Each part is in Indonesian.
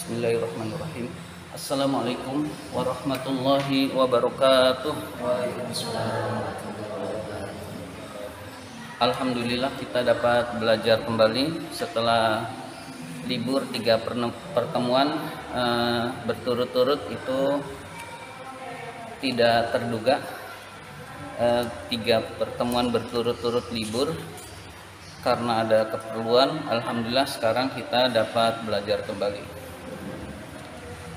Bismillahirrahmanirrahim. Assalamualaikum warahmatullahi wabarakatuh. Alhamdulillah kita dapat belajar kembali setelah libur 3 pertemuan berturut-turut. Itu tidak terduga, 3 pertemuan berturut-turut libur karena ada keperluan. Alhamdulillah sekarang kita dapat belajar kembali.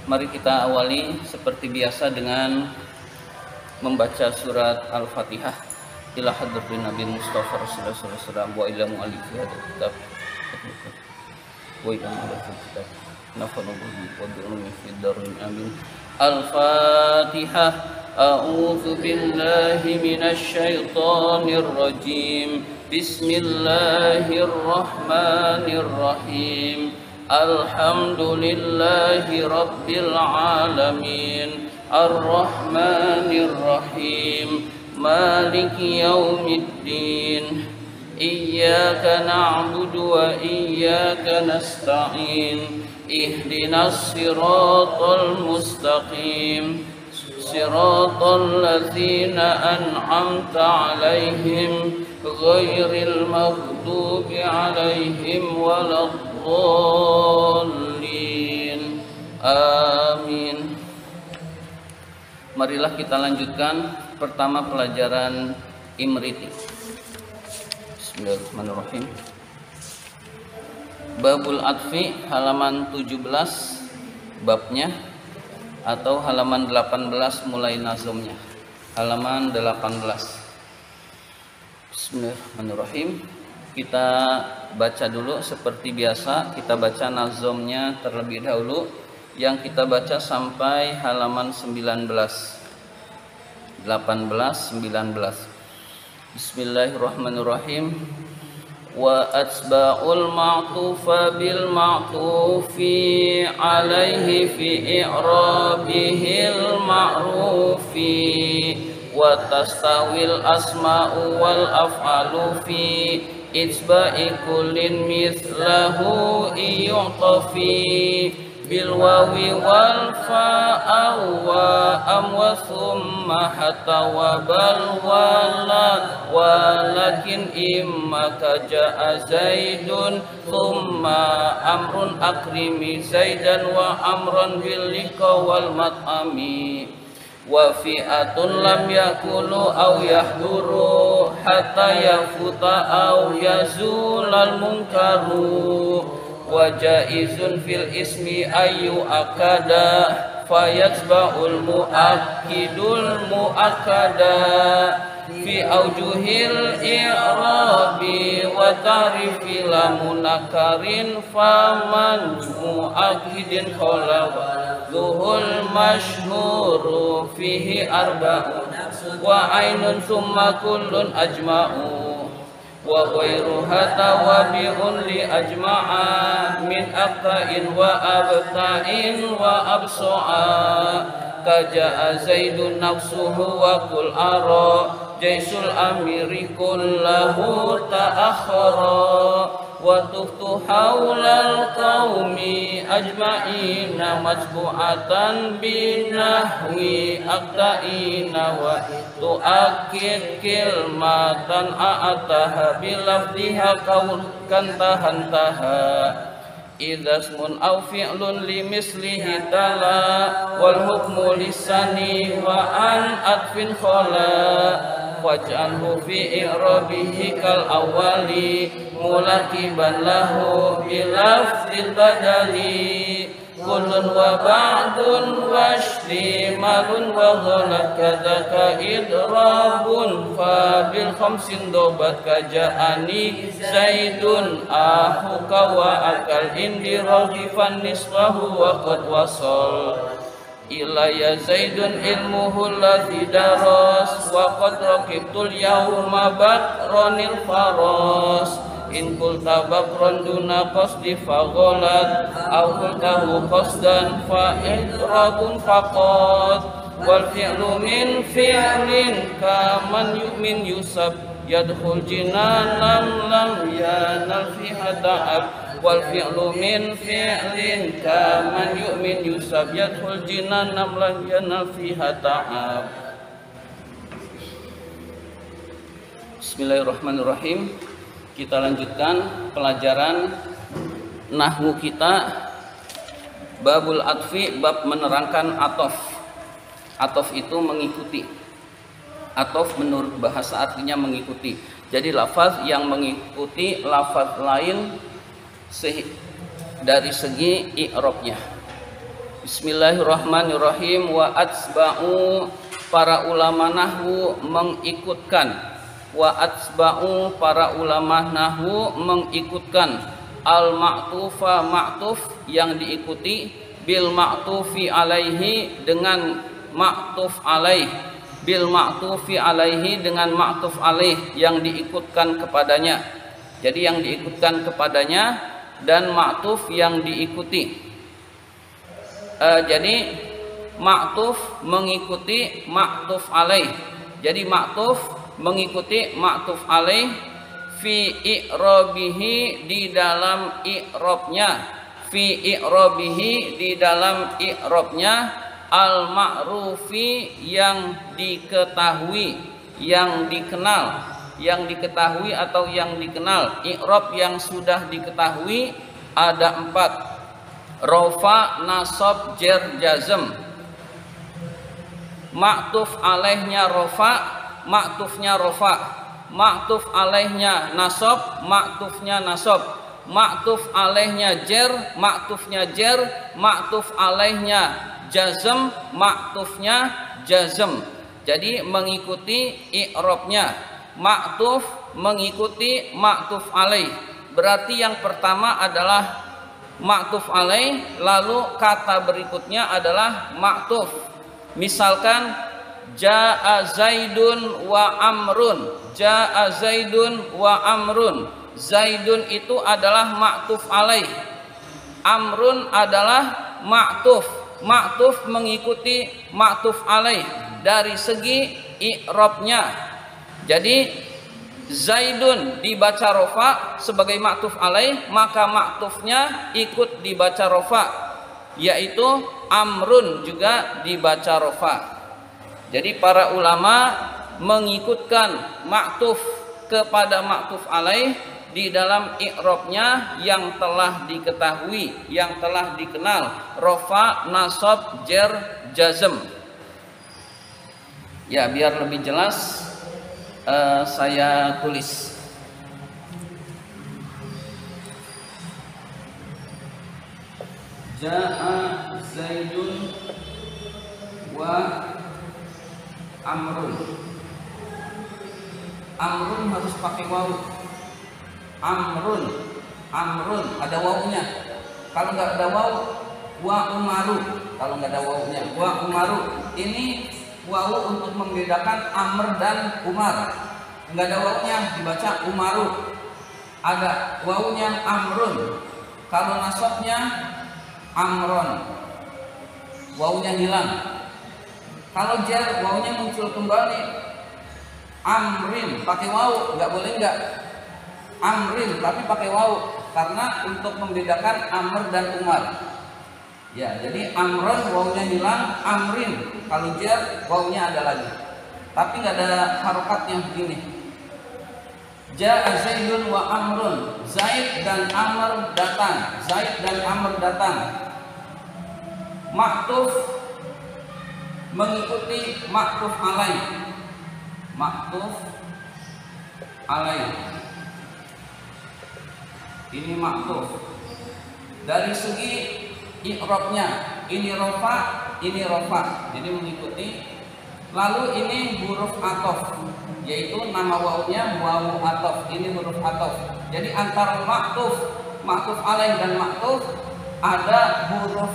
Mari kita awali seperti biasa dengan membaca surat Al-Fatihah ila hadratin Nabi Mustafa Rasulullah sallallahu alaihi wasallam wa ila mu'allifi hadzal kitab wa ila mu'allifi kitab nafa'ana bihi wa bi'ulumi fid darin amin. Al-Fatihah. A'udzu billahi minasy syaithanir rajim. Bismillahirrahmanirrahim. Alhamdulillahi rabbil alamin. Ar-Rahmanir Rahim. Maliki yaumiddin. Iyyaka na'budu wa iyyaka nasta'in. Ihdinas siratal mustaqim. Siratal ladzina an'amta 'alaihim ghairil maghdubi 'alaihim waladdallin. Amin. Marilah kita lanjutkan pertama pelajaran Imriti. Bismillahirrahmanirrahim. Babul Atfi halaman 17 babnya, atau halaman 18 mulai nazomnya. Halaman 18. Bismillahirrahmanirrahim. Kita baca dulu seperti biasa. Kita baca nazomnya terlebih dahulu, yang kita baca sampai halaman 19, 18, 19. Bismillahirrahmanirrahim. Wa atba'ul ma'tufa bil ma'tufi alaihi fi i'rabihil ma'rufi wa tastawil asma'u wal af'alu fi itsba'i kullin mithlahu yu'tafi bil wawi wal fa'a wa am wa thumma hatta wa bal wala walakin imma kaja'a zaidun thumma amrun akrimi zaidan wa amran bil liqa wal mat'ami wa fi'atun lam yakulu aw yahduru hatta yafuta aw yazulal munkaru wa jaizun fil ismi ayu akada fayatsba'ul muakkidul muakkada fi aujuhil i'rabi wa ta'rifi lamunakarin faman muakkidin khala zuhul mashhuru fihi arba'un wa ainun summa kullun ajma'u wa ghairuha tawabi'un li ajma'a min aqta'in wa abta'in wa absa'a kaja'a zaidun nafsuhu wa kul ara jaisul amiri kullahu ta'akhara wa tuftu hawlal qaumi ajma'ina majbu'atan binahwi aqta'ina wa tu'akid kilmatan a'ataha bilafdiha kan tahantaha idasmun aw fi'lun limislihi tala wal hukmu lisani wa an atfin khala waj'alhu fi i'rabihi kal awwali mulakiban lahu bilafdil badali kullun wa ba'dun washtimalun wa ghalat kadzaka idrabun fa bil khamsin dobat kaja'ani zaidun ahuka wa akal indi raghifan nisbahu wa qad wasal ilaya zaidun ilmuhu alladhi daras wa qad raqibtul yawma bakronil faras in qulta bakron duna qasdi fagholat aw qultahu qasdan fa idrabun faqat wal fi'lu min fi'lin kaman yu'min yusab yadkhul jinanan lam yanal fiha ta'ab wal fi'lu min fi'lin kaman yu'min yusab yadkhul jinanan lam yanal fiha ta'ab. Bismillahirrahmanirrahim. Kita lanjutkan pelajaran nahwu kita, babul atfi, bab menerangkan atof. Atof itu mengikuti. Atof menurut bahasa artinya mengikuti. Jadi lafaz yang mengikuti lafaz lain dari segi i'rabnya. Bismillahirrahmanirrahim. Wa atsba'u, para ulama nahwu mengikutkan. Wa atsba'u, para ulama nahwu mengikutkan al-ma'tufa, ma'tuf yang diikuti, bil ma'tufi alaihi, dengan ma'tuf alaih, bil ma'tufi alaihi, dengan ma'tuf alaih yang diikutkan kepadanya. Jadi yang diikutkan kepadanya dan ma'tuf yang diikuti. Jadi ma'tuf mengikuti ma'tuf alaih. Jadi ma'tuf mengikuti ma'tuf alaih fi i'rabihi, di dalam i'rabnya, fi i'rabihi, di dalam i'rabnya, al ma'rufi, yang diketahui, yang dikenal, yang diketahui atau yang dikenal. I'rab yang sudah diketahui ada 4: rofa, nasab, jer, jazm. Ma'tuf alaihnya rofa, ma'tufnya rofa, ma'tuf alaihnya nasab, ma'tufnya nasab, ma'tuf alaihnya jer, ma'tufnya jer, ma'tuf alaihnya jazm, ma'tufnya jazm. Jadi mengikuti i'rabnya. Ma'tuf mengikuti ma'tuf alaih. Berarti yang pertama adalah ma'tuf alaih, lalu kata berikutnya adalah ma'tuf. Misalkan Ja'a Zaidun wa Amrun. Ja'a Zaidun wa Amrun. Zaidun itu adalah ma'tuf alaih. Amrun adalah ma'tuf. Ma'tuf mengikuti ma'tuf alaih dari segi i'rabnya. Jadi Zaidun dibaca rofa sebagai ma'tuf alaih, maka ma'tufnya ikut dibaca rofa, yaitu Amrun juga dibaca rofa. Jadi para ulama mengikutkan ma'tuf kepada ma'tuf alaih di dalam i'rabnya yang telah diketahui, yang telah dikenal, rofa, nasab, jer, jazm. Ya, biar lebih jelas saya tulis. Ja'a Zaidun wa Amrun. Amrun harus pakai waw. Amrun, Amrun ada wawunya. Kalau nggak ada waw, wa umaru. Kalau nggak ada wawunya, wa umaru. Ini waw untuk membedakan Amr dan Umar. Nggak ada wawunya, dibaca umaru. Ada wawunya Amrun. Kalau nasabnya Amron, wawunya hilang. Kalau jar, wawunya muncul kembali. Amrin, pakai waw, nggak boleh nggak? Amrin, tapi pakai waw, karena untuk membedakan Amr dan Umar. Ya, jadi Amron, wawunya hilang. Amrin, kalau jar, wawunya ada lagi. Tapi nggak ada harokatnya begini. Ja'a Zaidun wa Amrun. Zaid dan Amr datang. Zaid dan Amr datang. Ma'tuf mengikuti ma'tuf alaih. Ma'tuf alaih. Ini ma'tuf. Dari segi i'rabnya, ini rofa, ini rofa. Jadi mengikuti. Lalu ini huruf atof, yaitu nama wawunya wawu atof. Ini huruf atof. Jadi antara ma'tuf, ma'tuf alaih dan ma'tuf ada huruf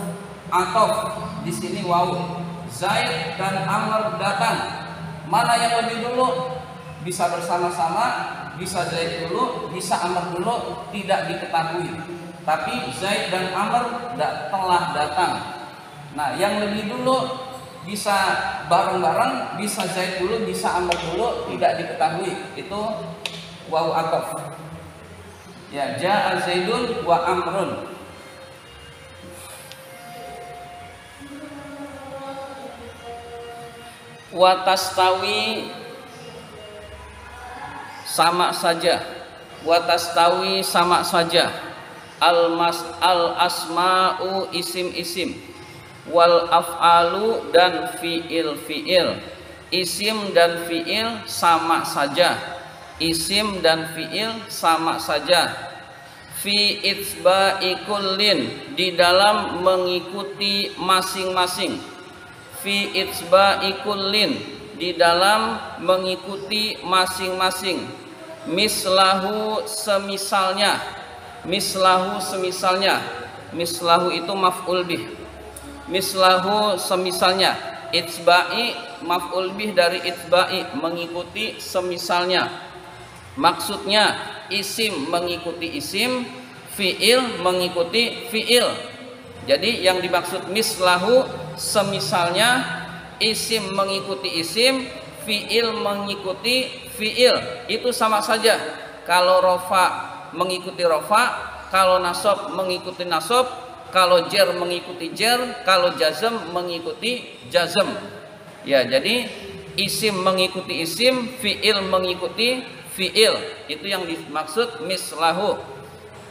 atof. Di sini wawu. Zaid dan Amr datang. Mana yang lebih dulu? Bisa bersama-sama, bisa Zaid dulu, bisa Amr dulu, tidak diketahui. Tapi Zaid dan Amr telah datang. Nah, yang lebih dulu bisa bareng-bareng, bisa Zaid dulu, bisa Amr dulu, tidak diketahui. Itu wawu ataf. Ya, ja'a Zaidun wa Amrun. Wa tastawi sama saja, wa tastawi sama saja, al asma'u isim-isim, wal af'alu dan fi'il, isim dan fi'il sama saja, isim dan fi'il sama saja. Fi itsba'i kullin, di dalam mengikuti masing-masing. Fi itsba'i kullin, di dalam mengikuti masing-masing. Mislahu semisalnya, mislahu semisalnya, mislahu itu maf'ul bih. Mislahu semisalnya, itsba'i maf'ul bih dari itsba'i, mengikuti semisalnya. Maksudnya isim mengikuti isim, fi'il mengikuti fi'il. Jadi yang dimaksud mislahu semisalnya, isim mengikuti isim, fi'il mengikuti fi'il, itu sama saja. Kalau rofa mengikuti rofa, kalau nasab mengikuti nasab, kalau jer mengikuti jer, kalau jazm mengikuti jazm. Ya, jadi isim mengikuti isim, fi'il mengikuti fi'il, itu yang dimaksud mislahu.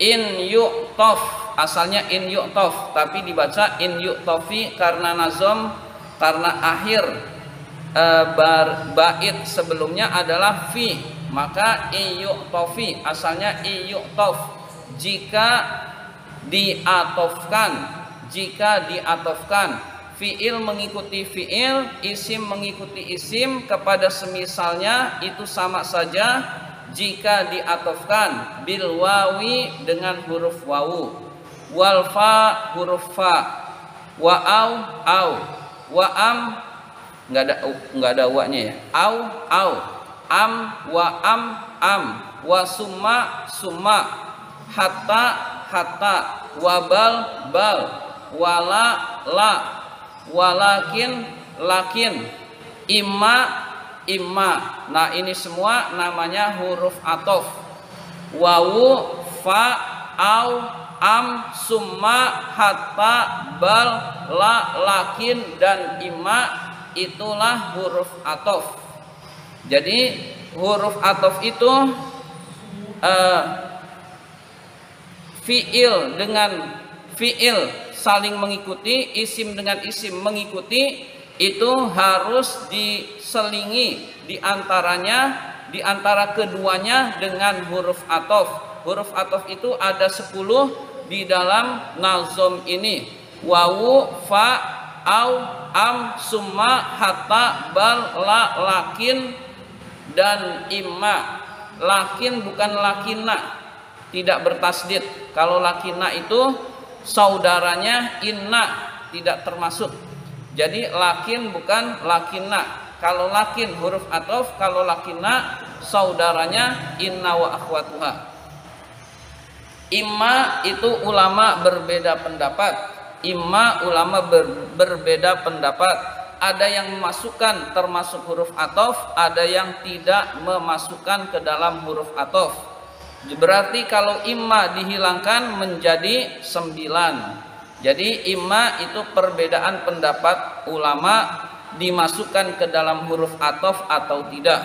In yu'taf, asalnya in yu'taf, tapi dibaca in yu'tafi karena nazom, karena akhir bait sebelumnya adalah fi, maka in yu'tafi, asalnya in yu'taf. Jika diatofkan, fi'il mengikuti fi'il, isim mengikuti isim kepada semisalnya, itu sama saja. Jika diatofkan bil wawi dengan huruf wawu, wal fa huruf fa, wa au, wa am nggak ada wa-nya ya, au, am am, wa summa, hatta, wa bal, wala la, walakin lakin, imma. Nah, ini semua namanya huruf atof. Wawu, fa, au, am, summa, hatta, bal, la, lakin, dan imma, itulah huruf atof. Jadi huruf atof itu fi'il dengan fi'il saling mengikuti, isim dengan isim mengikuti, itu harus diselingi di antara keduanya dengan huruf atof. Huruf atof itu ada 10 di dalam nazom ini. Wawu, fa, au, am, summa, hatta, bal, la, lakin, dan imma. Lakin bukan lakina, tidak bertasdid. Kalau lakina itu saudaranya inna, tidak termasuk. Jadi lakin bukan lakina. Kalau lakin huruf atof, kalau lakina saudaranya inna wa akhwatuha. Imma itu ulama berbeda pendapat. Berbeda pendapat. Ada yang memasukkan termasuk huruf atof, ada yang tidak memasukkan ke dalam huruf atof. Berarti kalau imma dihilangkan menjadi 9. Jadi imma itu perbedaan pendapat ulama, dimasukkan ke dalam huruf atof atau tidak.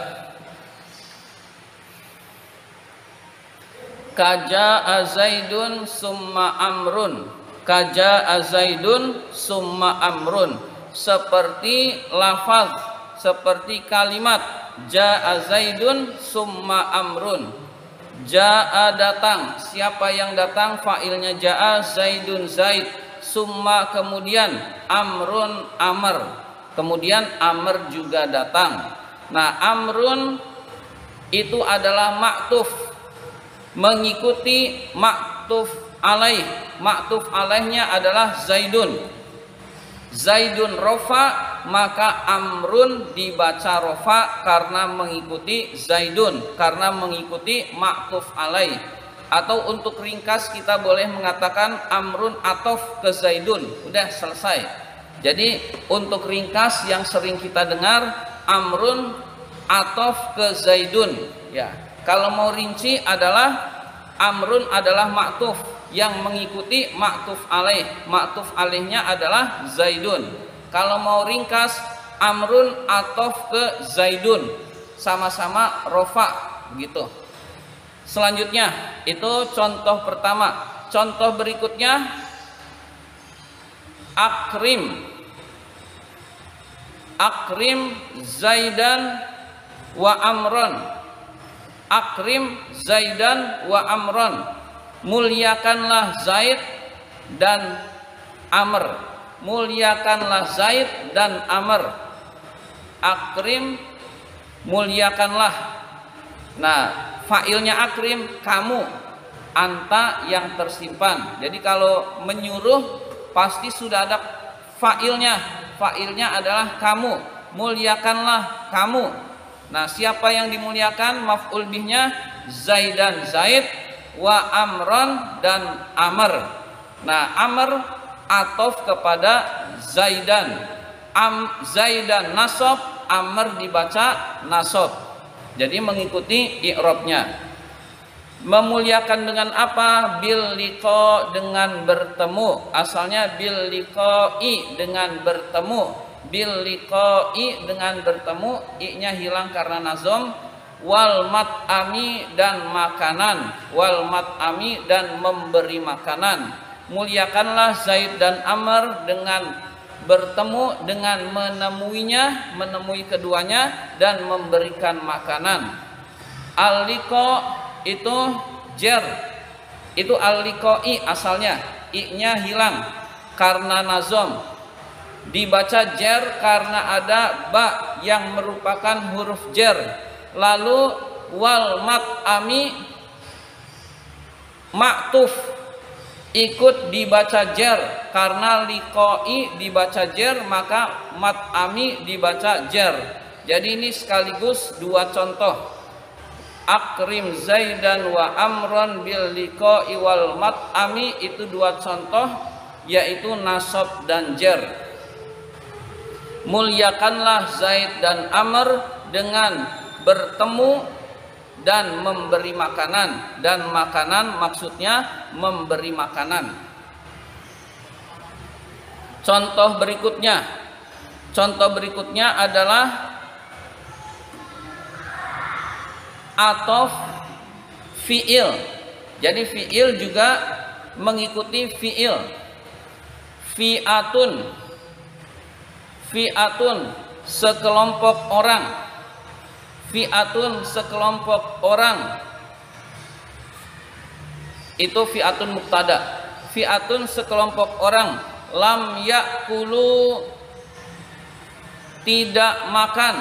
Kaja Zaidun summa amrun. Kaja Zaidun summa amrun. Seperti lafaz, seperti kalimat Ja'a Zaidun summa amrun. Ja'a datang, siapa yang datang? Fa'ilnya Ja'a, Zaidun Zaid. Summa kemudian amrun amr, kemudian amr juga datang. Nah, amrun itu adalah maktuf, mengikuti maktuf alaih. Maktuf alaihnya adalah Zaidun. Zaidun rofa, maka amrun dibaca rofa karena mengikuti Zaidun, karena mengikuti maktuf alaih. Atau untuk ringkas kita boleh mengatakan amrun atof ke Zaidun, udah selesai. Jadi untuk ringkas yang sering kita dengar, amrun atof ke zaidun. Ya, kalau mau rinci adalah amrun adalah ma'tuf yang mengikuti ma'tuf alaih. Ma'tuf alaihnya adalah zaidun. Kalau mau ringkas, amrun atof ke zaidun, sama-sama rofa begitu. Selanjutnya itu contoh pertama. Contoh berikutnya akrim. Akrim zaidan wa amron. Akrim zaidan wa amron. Muliakanlah Zaid dan Amr. Muliakanlah Zaid dan Amr. Akrim, muliakanlah. Nah, fa'ilnya akrim, kamu. Anta yang tersimpan. Jadi kalau menyuruh pasti sudah ada fa'ilnya. Fa'ilnya adalah kamu. Muliakanlah kamu. Nah, siapa yang dimuliakan? Maf'ul bihnya Zaidan Zaid, wa Amron dan Amr. Nah, Amr atof kepada Zaidan. Zaidan nasab, Amr dibaca nasab. Jadi mengikuti i'rabnya. Memuliakan dengan apa? Bil liqa, dengan bertemu. Asalnya bil liqa'i, dengan bertemu. Bil liqa'i, dengan bertemu. I-nya hilang karena nazom. Wal mat'ami, dan makanan. Wal mat'ami, dan memberi makanan. Muliakanlah Zaid dan Amr dengan bertemu, dengan menemuinya, menemui keduanya, dan memberikan makanan. Al-liqa itu jer, itu al-liqa'i asalnya, i-nya hilang karena nazom. Dibaca jer karena ada ba yang merupakan huruf jer. Lalu wal mat'ami ma'tuf ikut dibaca jer, karena liqa'i dibaca jer maka mat'ami dibaca jer. Jadi ini sekaligus dua contoh. Akrim Zaidan wa Amron bil liqa'i wal mat'ami, itu dua contoh, yaitu nasab dan jer. Muliakanlah Zaid dan Amr dengan bertemu dan memberi makanan. Dan makanan maksudnya memberi makanan. Contoh berikutnya adalah atof fi'il. Jadi fi'il juga mengikuti fi'il. Fi'atun, fi'atun sekelompok orang. Fi'atun sekelompok orang. Itu fi'atun mubtada. Fi'atun sekelompok orang. Lam ya'kulu tidak makan.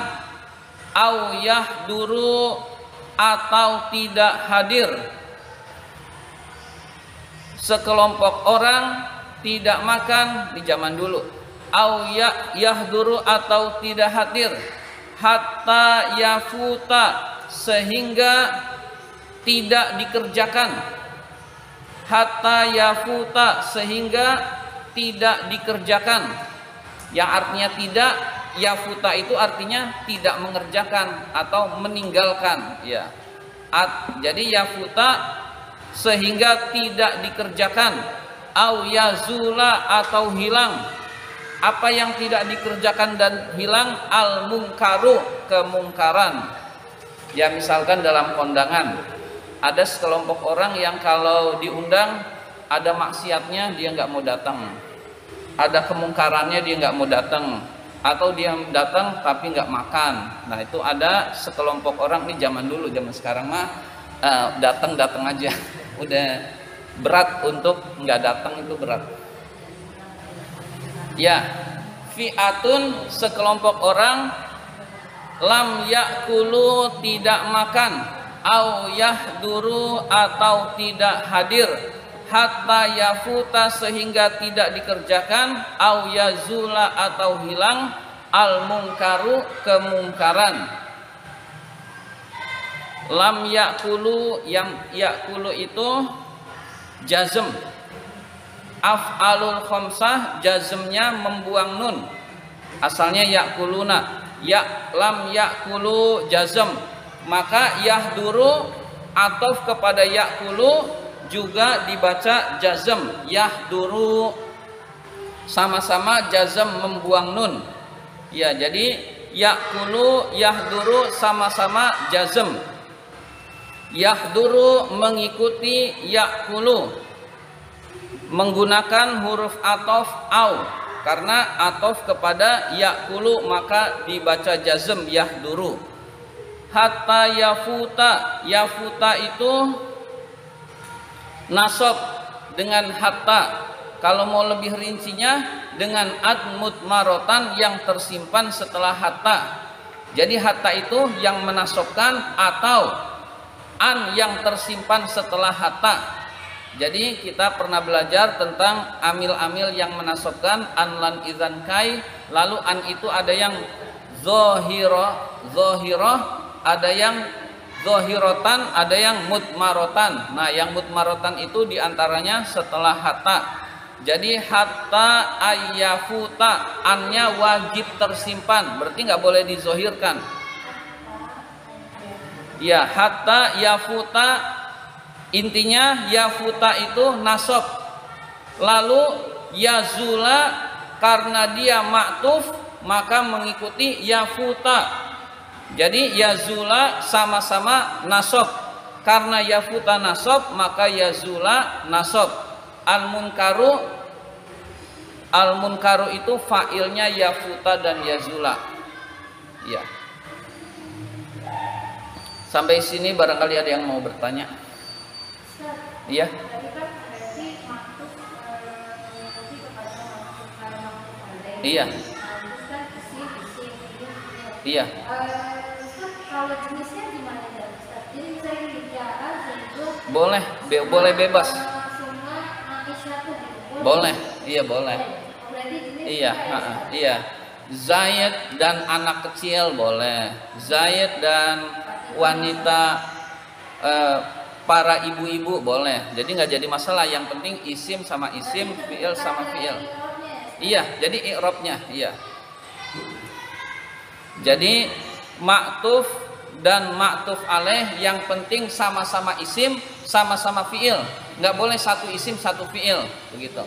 Au yahduru atau tidak hadir. Sekelompok orang tidak makan di zaman dulu. Au yahduru atau tidak hadir. Hatta yafuta sehingga tidak dikerjakan. Hatta yafuta sehingga tidak dikerjakan. Yang artinya tidak, yafuta itu artinya tidak mengerjakan atau meninggalkan, ya. Jadi yafuta sehingga tidak dikerjakan. Au yazula atau hilang. Apa yang tidak dikerjakan dan hilang? Al mungkaru, kemungkaran. Ya, misalkan dalam kondangan ada sekelompok orang yang kalau diundang ada maksiatnya dia nggak mau datang, ada kemungkarannya dia nggak mau datang, atau dia datang tapi nggak makan. Nah, itu ada sekelompok orang. Ini zaman dulu, zaman sekarang mah datang aja. Udah berat untuk nggak datang, itu berat. Ya, fi'atun sekelompok orang. Lam ya'kulu tidak makan. Au yahduru atau tidak hadir. Hatta yafuta sehingga tidak dikerjakan. Au yazula atau hilang. Al mungkaru kemungkaran. Lam ya'kulu, yang ya'kulu itu jazm. af'alul khamsah jazmnya membuang nun. Asalnya yakuluna, ya lam yakulu jazm, maka yahduru ataf kepada yakulu juga dibaca jazm, yahduru, sama-sama jazm membuang nun. Ya, jadi yakulu yahduru sama-sama jazm. Yahduru mengikuti yakulu menggunakan huruf ataf au, karena ataf kepada yakulu maka dibaca jazm yahduru. Hatta yafuta, yafuta itu nasab dengan hatta. Kalau mau lebih rincinya dengan ad mutmarotan yang tersimpan setelah hatta. Jadi hatta itu yang menasabkan atau an yang tersimpan setelah hatta. Jadi kita pernah belajar tentang amil-amil yang menasabkan an, lan, idzan, kai. Lalu an itu ada yang zohiroh, ada yang zohirotan, ada yang mutmarotan. Nah, yang mutmarotan itu diantaranya setelah hatta. Jadi hatta ayyafuta, annya wajib tersimpan, berarti nggak boleh dizohirkan. Ya, hatta yafuta, intinya yafuta itu nasab. Lalu yazula, karena dia ma'tuf maka mengikuti yafuta. Jadi yazula sama-sama nasab. Karena yafuta nasab maka yazula nasab. Al-munkaru itu fa'ilnya yafuta dan yazula. Ya. Sampai sini barangkali ada yang mau bertanya. Iya. Iya. Iya. Kalau jenisnya gimana ya, Ustaz? Jadi misalnya hija'ah, zaidun, boleh bebas. Boleh, iya boleh. Iya, iya. Zaid dan anak kecil boleh. Zaid dan wanita, para ibu-ibu boleh. Jadi nggak jadi masalah. Yang penting isim sama isim, fiil sama fiil. Iya, jadi i'rabnya, iya. Jadi ma'tuf dan ma'tuf alaih yang penting sama-sama isim, sama-sama fiil. Nggak boleh satu isim satu fiil, begitu.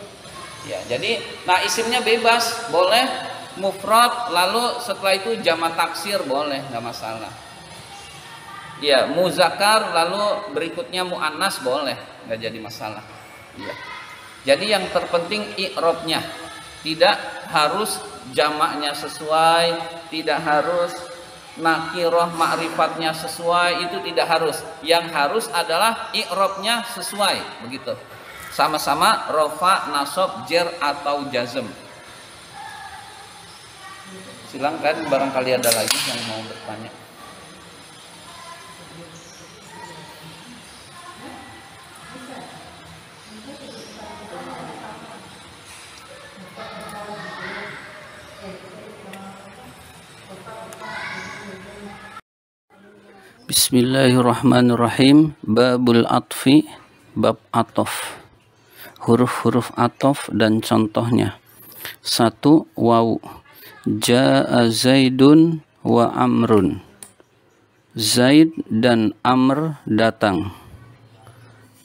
Ya, jadi nah isimnya bebas, boleh mufrad, lalu setelah itu jamak taksir boleh, nggak masalah. Ya, muzakkar lalu berikutnya muannas boleh, nggak jadi masalah. Ya. Jadi yang terpenting i'rabnya, tidak harus jamaknya sesuai, tidak harus nakirah ma'rifatnya sesuai, itu tidak harus. Yang harus adalah i'rabnya sesuai, begitu. Sama-sama rofa, nasab, jer atau jazm. Silahkan, barangkali ada lagi yang mau bertanya. Bismillahirrahmanirrahim. Babul atfi, bab atof. Huruf-huruf atof dan contohnya. 1. Waw. Ja'a Zaidun wa Amrun. Zaid dan Amr datang.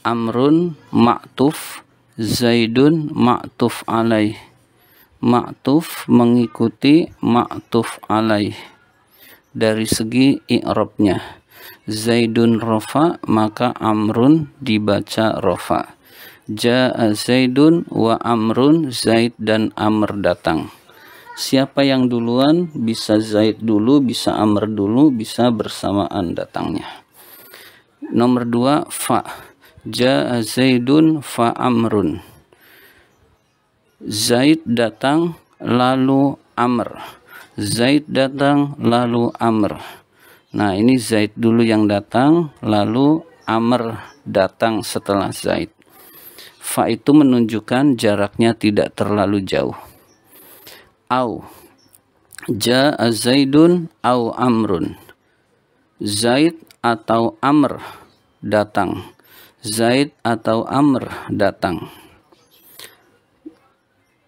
Amrun ma'tuf, Zaidun ma'tuf alaih. Ma'tuf mengikuti ma'tuf alaih. Dari segi i'rabnya, Zaidun rofa, maka Amrun dibaca rofa. Ja'a Zaidun wa Amrun, Zaid dan Amr datang. Siapa yang duluan, bisa Zaid dulu, bisa Amr dulu, bisa bersamaan datangnya. Nomor 2, fa. Ja'a Zaidun fa Amrun. Zaid datang lalu Amr. Zaid datang lalu Amr. Nah, ini Zaid dulu yang datang, lalu Amr datang setelah Zaid. Fa itu menunjukkan jaraknya tidak terlalu jauh. Au. Ja'a Zaidun au Amrun. Zaid atau Amr datang. Zaid atau Amr datang.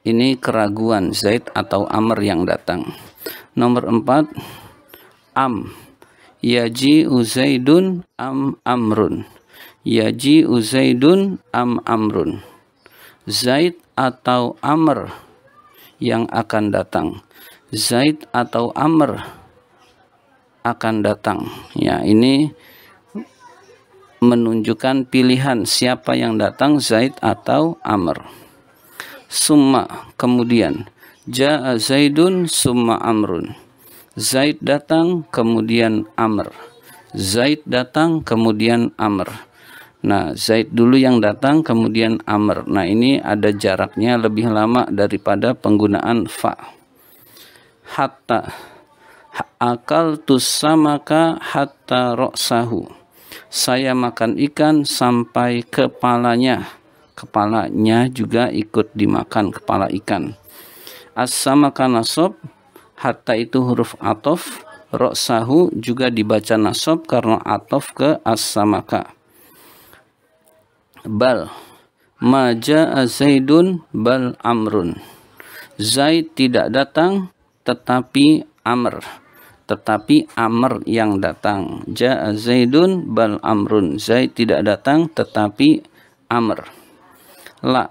Ini keraguan Zaid atau Amr yang datang. Nomor 4, am. Yaji Zaidun am Amrun. Yaji Zaidun am Amrun. Zaid atau Amr yang akan datang. Zaid atau Amr akan datang. Ya, ini menunjukkan pilihan siapa yang datang, Zaid atau Amr. Summa, kemudian. Ja'a Zaidun summa Amrun. Zaid datang kemudian Amr. Zaid datang kemudian Amr. Nah, Zaid dulu yang datang kemudian Amr. Nah, ini ada jaraknya lebih lama daripada penggunaan fa. Hatta, akaltu samaka hatta ra'sahu. Saya makan ikan sampai kepalanya. Kepalanya juga ikut dimakan, kepala ikan. As-samaka nasab, hatta itu huruf atof, ra'sahu juga dibaca nasab karena atof ke as-samaka. Bal, ma ja'a Zaidun bal Amrun. Zaid tidak datang tetapi Amr. Tetapi Amr yang datang. Ja'a Zaidun bal Amrun. Zaid tidak datang tetapi Amr. La,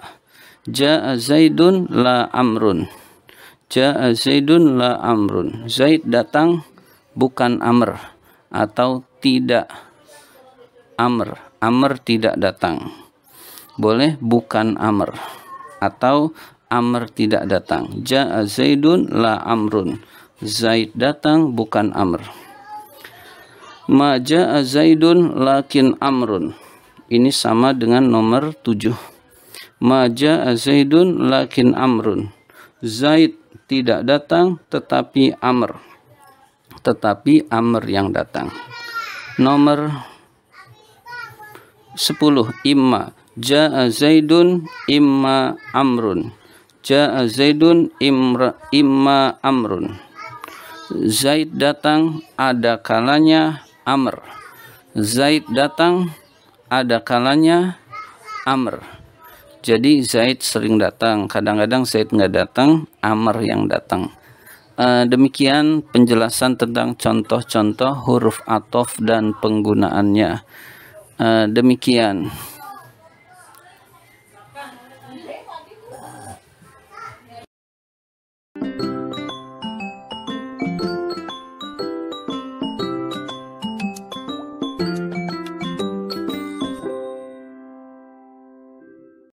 ja'a Zaidun la Amrun. Ja'a Zaidun la Amrun. Zaid datang bukan Amr atau tidak Amr. Amr tidak datang. Boleh bukan Amr atau Amr tidak datang. Ja'a Zaidun la Amrun. Zaid datang bukan Amr. Ma ja'a Zaidun lakin Amrun. Ini sama dengan nomor 7. Ma ja'a Zaidun lakin Amrun. Zaid tidak datang tetapi Amr. Tetapi Amr yang datang. Nomor 10. Imma. Ja'a Zaidun imma Amrun. Ja'a Zaidun imma Amrun. Zaid datang ada kalanya Amr. Zaid datang ada kalanya Amr. Jadi Zaid sering datang, kadang-kadang Zaid nggak datang, Amr yang datang. Demikian penjelasan tentang contoh-contoh huruf atof dan penggunaannya. Demikian.